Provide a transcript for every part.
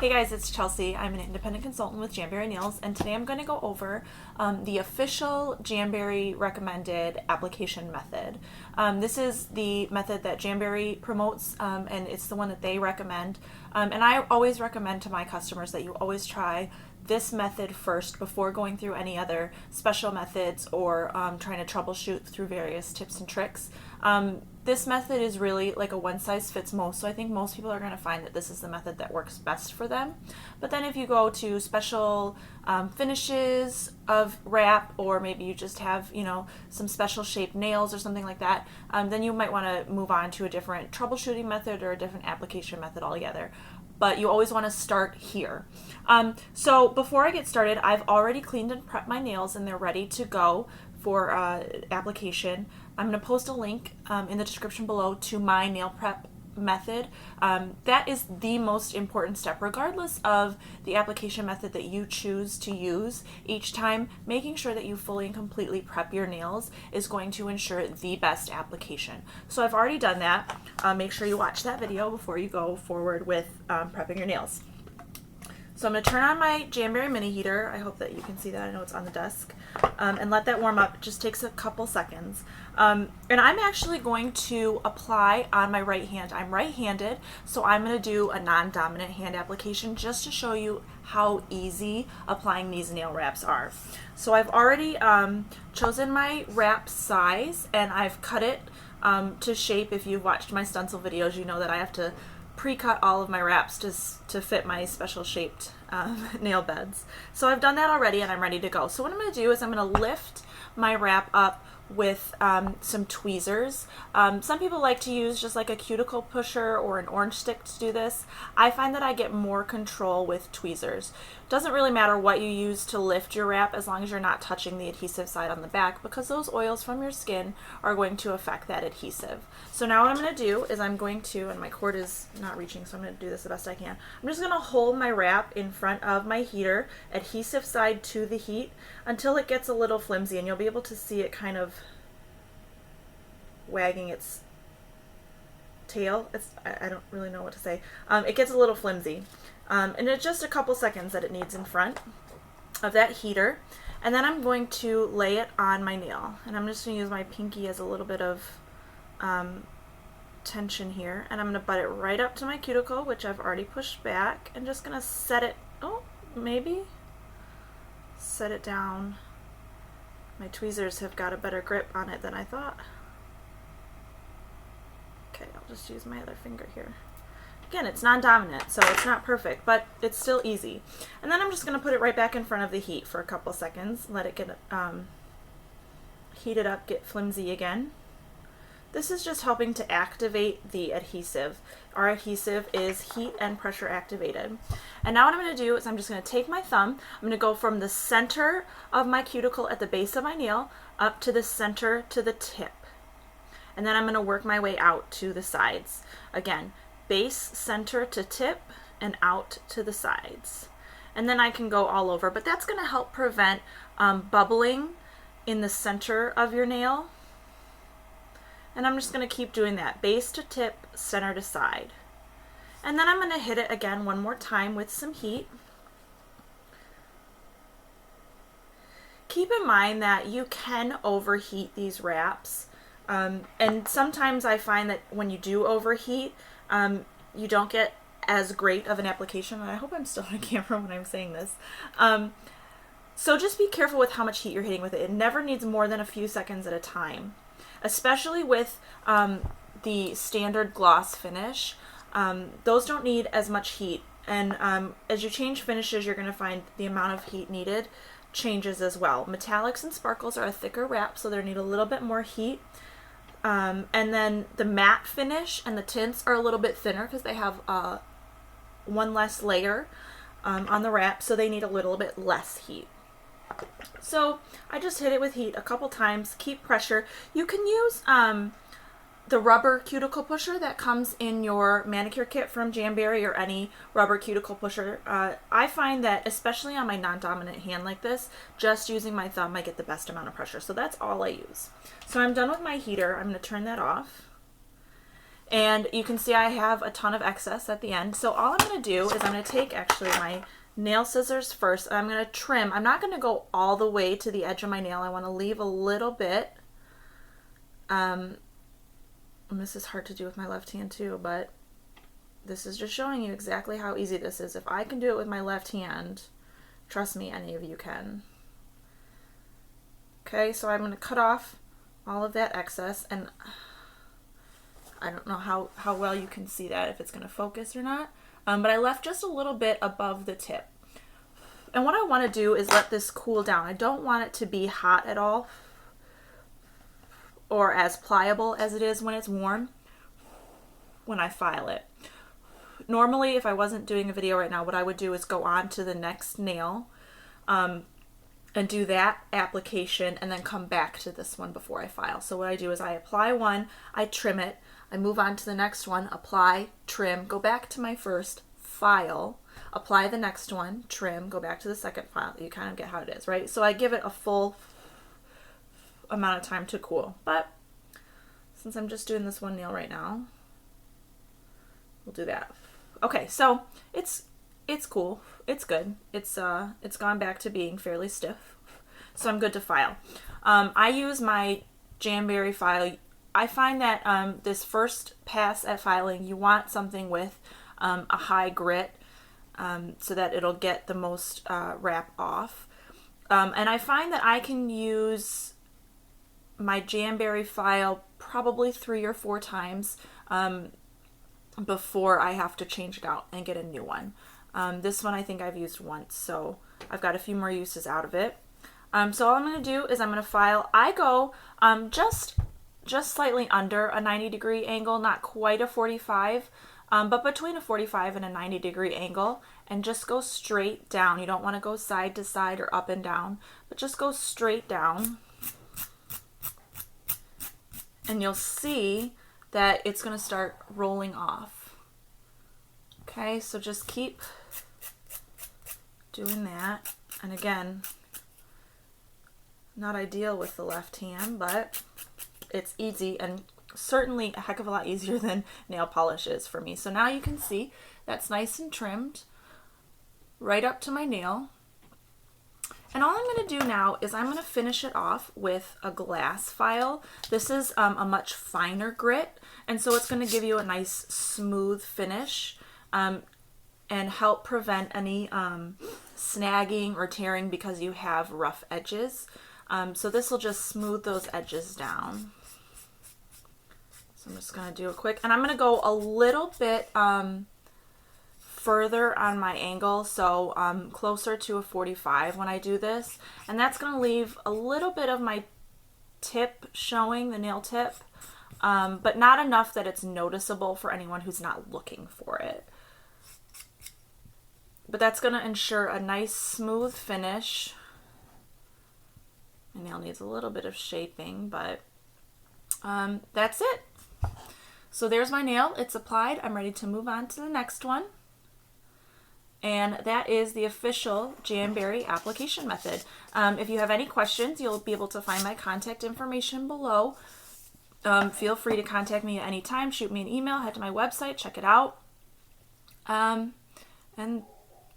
Hey guys, it's Chelsea. I'm an independent consultant with Jamberry Nails, and today I'm going to go over the official Jamberry recommended application method. This is the method that Jamberry promotes, and it's the one that they recommend. And I always recommend to my customers that you always try this method first before going through any other special methods or trying to troubleshoot through various tips and tricks. This method is really like a one size fits most, so I think most people are going to find that this is the method that works best for them. But then if you go to special finishes of wrap, or maybe you just have, some special shaped nails or something like that, then you might want to move on to a different troubleshooting method or a different application method altogether. But you always want to start here. So before I get started, I've already cleaned and prepped my nails and they're ready to go for application. I'm going to post a link in the description below to my nail prep method. That is the most important step, regardless of the application method that you choose to use. Each time, making sure that you fully and completely prep your nails is going to ensure the best application. So I've already done that. Make sure you watch that video before you go forward with prepping your nails. So I'm going to turn on my Jamberry mini heater. I hope that you can see that. I know it's on the desk. And let that warm up. It just takes a couple seconds. And I'm actually going to apply on my right hand. I'm right-handed, so I'm going to do a non-dominant hand application just to show you how easy applying these nail wraps are. So I've already chosen my wrap size, and I've cut it to shape. If you've watched my stencil videos, you know that I have to pre-cut all of my wraps to fit my special shaped nail beds. So I've done that already and I'm ready to go. So what I'm going to do is I'm going to lift my wrap up with some tweezers. Some people like to use just like a cuticle pusher or an orange stick to do this. I find that I get more control with tweezers. Doesn't really matter what you use to lift your wrap as long as you're not touching the adhesive side on the back, because those oils from your skin are going to affect that adhesive. So now what I'm going to do is I'm going to, and my cord is not reaching, so I'm going to do this the best I can. I'm just going to hold my wrap in front of my heater, adhesive side to the heat, until it gets a little flimsy, and you'll be able to see it kind of wagging its tail. I don't really know what to say. It gets a little flimsy. And it's just a couple seconds that it needs in front of that heater. And then I'm going to lay it on my nail. And I'm just going to use my pinky as a little bit of tension here. And I'm going to butt it right up to my cuticle, which I've already pushed back. And just going to set it, set it down. My tweezers have got a better grip on it than I thought. Okay, I'll just use my other finger here. Again, it's non-dominant, so it's not perfect, but it's still easy. And then I'm just going to put it right back in front of the heat for a couple seconds, let it get heated up, get flimsy again. This is just helping to activate the adhesive. Our adhesive is heat and pressure activated. And now what I'm going to do is I'm just going to take my thumb, I'm going to go from the center of my cuticle at the base of my nail up to the center to the tip. And then I'm going to work my way out to the sides. Again, base, center to tip, and out to the sides. And then I can go all over, but that's going to help prevent bubbling in the center of your nail. And I'm just going to keep doing that, base to tip, center to side. And then I'm going to hit it again one more time with some heat. Keep in mind that you can overheat these wraps. And sometimes I find that when you do overheat, you don't get as great of an application. And I hope I'm still on camera when I'm saying this. So just be careful with how much heat you're hitting with it. It never needs more than a few seconds at a time, especially with the standard gloss finish. Those don't need as much heat. And as you change finishes, you're going to find the amount of heat needed changes as well. Metallics and sparkles are a thicker wrap, so they need a little bit more heat. And then the matte finish and the tints are a little bit thinner because they have one less layer on the wrap, so they need a little bit less heat. So I just hit it with heat a couple times, keep pressure. You can use the rubber cuticle pusher that comes in your manicure kit from Jamberry, or any rubber cuticle pusher. I find that especially on my non-dominant hand like this, just using my thumb, I get the best amount of pressure. So that's all I use. So I'm done with my heater. I'm going to turn that off. And you can see I have a ton of excess at the end. So all I'm going to do is I'm going to take actually my nail scissors first. And I'm going to trim. I'm not going to go all the way to the edge of my nail. I want to leave a little bit. And this is hard to do with my left hand too, but this is just showing you exactly how easy this is. If I can do it with my left hand, trust me, any of you can. Okay, so I'm going to cut off all of that excess, and I don't know how well you can see that, if it's going to focus or not, but I left just a little bit above the tip. And what I want to do is let this cool down. I don't want it to be hot at all, or as pliable as it is when it's warm when I file it. Normally, if I wasn't doing a video right now, what I would do is go on to the next nail and do that application and then come back to this one before I file. So what I do is I apply one, I trim it, I move on to the next one, apply, trim, go back to my first, file, apply the next one, trim, go back to the second file. You kind of get how it is, right? So I give it a full amount of time to cool. But since I'm just doing this one nail right now, we'll do that. Okay, so it's cool. It's good. It's gone back to being fairly stiff. So I'm good to file. I use my Jamberry file. I find that this first pass at filing, you want something with a high grit so that it'll get the most wrap off. And I find that I can use my Jamberry file probably 3 or 4 times before I have to change it out and get a new one. This one I think I've used once, so I've got a few more uses out of it. So all I'm going to do is I'm going to file. I go just slightly under a 90-degree angle, not quite a 45, but between a 45 and a 90-degree angle, and just go straight down. You don't want to go side to side or up and down, but just go straight down. And you'll see that it's going to start rolling off. Okay, so just keep doing that. And again, not ideal with the left hand, but it's easy and certainly a heck of a lot easier than nail polish is for me. So now you can see that's nice and trimmed right up to my nail. And all I'm going to do now is I'm going to finish it off with a glass file. This is a much finer grit, and so it's going to give you a nice smooth finish and help prevent any snagging or tearing because you have rough edges. So this will just smooth those edges down. So I'm just going to do a quick, and I'm going to go a little bit further on my angle, so closer to a 45 when I do this, and that's going to leave a little bit of my tip showing, the nail tip, but not enough that it's noticeable for anyone who's not looking for it. But that's going to ensure a nice smooth finish. My nail needs a little bit of shaping, but that's it. So there's my nail. It's applied. I'm ready to move on to the next one. And that is the official Jamberry application method. If you have any questions, you'll be able to find my contact information below. Feel free to contact me at any time. Shoot me an email, head to my website, check it out. And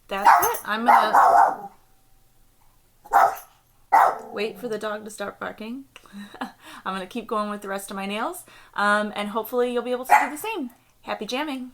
that's it. I'm going to wait for the dog to start barking. I'm going to keep going with the rest of my nails. And hopefully you'll be able to do the same. Happy jamming!